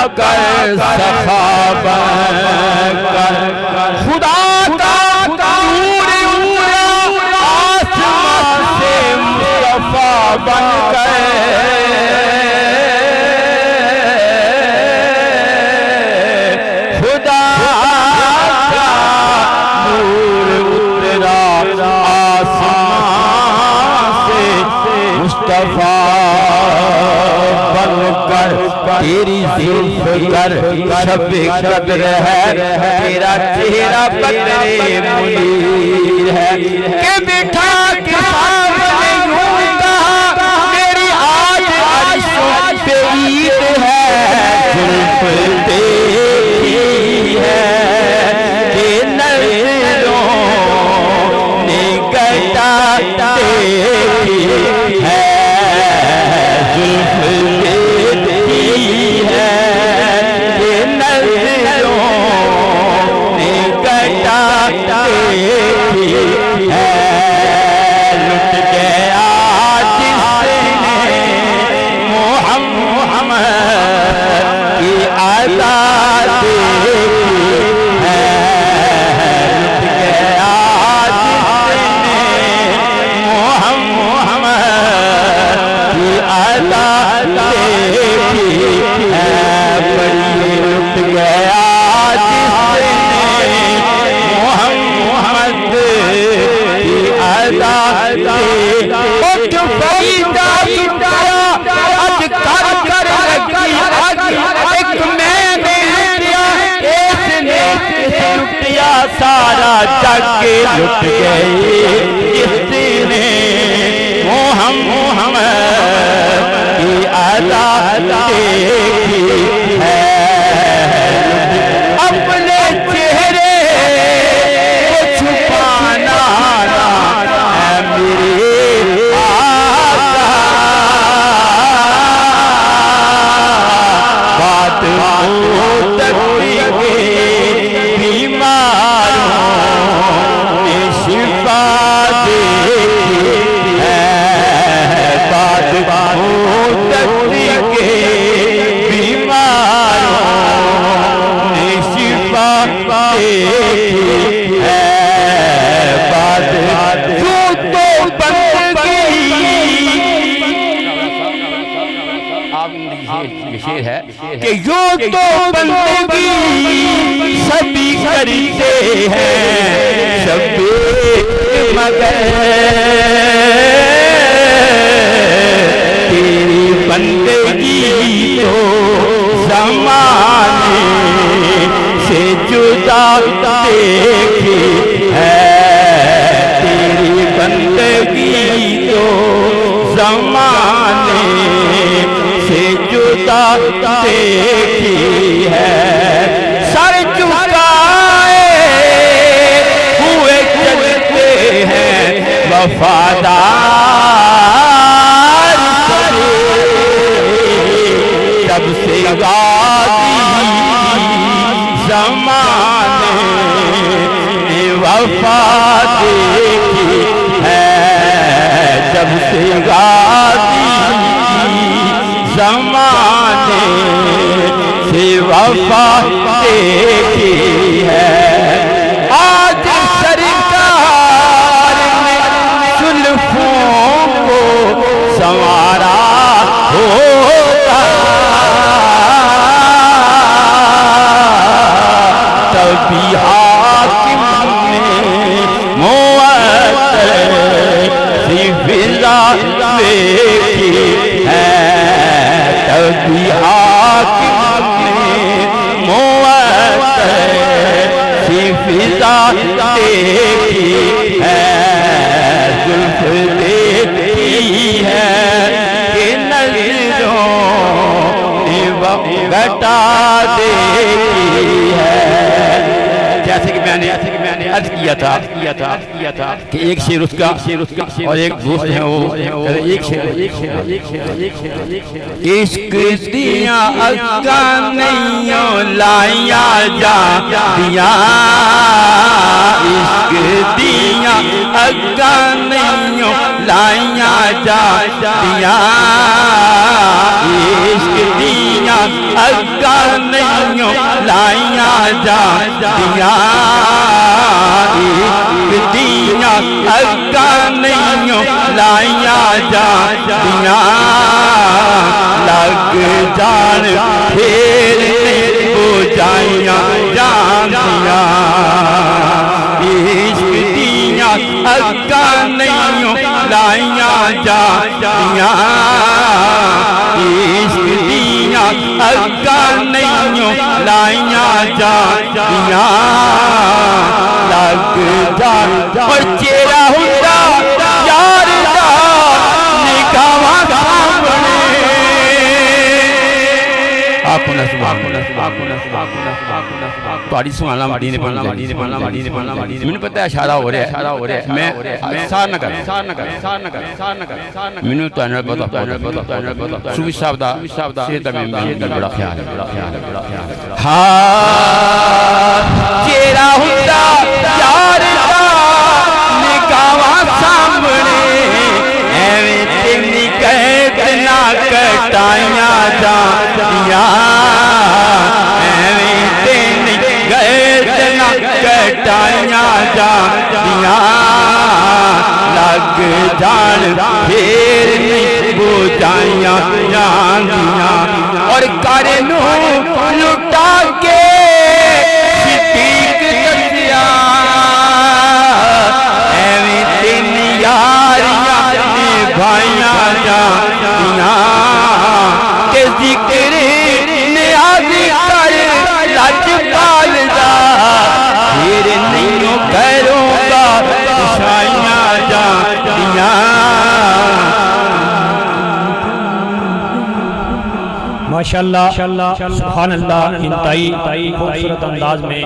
बनकर सखा बनकर खुदा का नूर उतरा आसमान से मुस्तफा बनकर खुदा का नूर उतरा आसमान से मुस्तफा बनकर तेरी जुल्फ कर शब-ए कद्र है तेरा चेहरा बदरे मुनीर है के बिठा के सामने यूं कहा मेरी आज अर्शों पे ईद है जुल्फ देखी है कि नज़रों ने गटा देखी है जुल्फ सारा जग लुट गए जिसने मोहम्मद की अदा देखी है अपने चेहरे को छुपाना है मेरे आका बात हो सकती शेर है कि यो तो बंदगी सभी करते हैं सभी मगर तेरी बंदगी तो ज़माने से जुदा देखी है तेरी बंदगी तो ज़माने से जुदा देखी है सर झुकाए हुए चलते हैं वफादार जब से गाजी ज़माने ने वफा देखी है जब से गाजी ज़माने से वफा देखी है आज सरकार ने जुल्फों को संवारा होता तभी हाकिम ने मुअत्तर सी फिज़ा देखी है तभी हाकिम ने मुअत्तर सी फिज़ा देखी है जुल्फ देखी है कि नज़रों ने घटा देखी है जैसे कि मैंने अर्ज किया था कि एक शेर उसका और एक दोस्त है वो एक शेर इश्क दिया अक्का नहीं लाया जा दिया इश्क दिया अक्का नहीं लाया जा दिया इश्क दिया अग्गा नहीं लाइया जा दिया इश्क दिया अग्गा नहीं लाइया जा दिया लग जान फिर बुझाइया जानिया इश्क दिया अग्गा नहीं लाइया जा दिया इश्क दिया अग्गा नहीं लाइया जा दिया लग जान और चेहरा हुंदा यार दा निगाहां सामने मैंने पता है इशारा हो रहा है मैं सार न कर मैंने तो सूफी साहब दा सेहत में बड़ा ख्याल है हाँ चेहरा हुंदा यार दा निगाहां सामने एवें तेरी कैद ना कटाइया जानिया एवें तेरी कैद ना कटाइया जानिया लग जान फिर नहीं बुझाइया जानिया और करे नू लुटा के सिद्दीक दसिया एवें तेरी यारियां निभाइया जानिया के जिक्र नियाज़ी कर लजपाल दा फिर नहीं करूँगा शाइया जानिया माशाअल्लाह सुभान अल्लाह इंतहाई खूबसूरत अंदाज में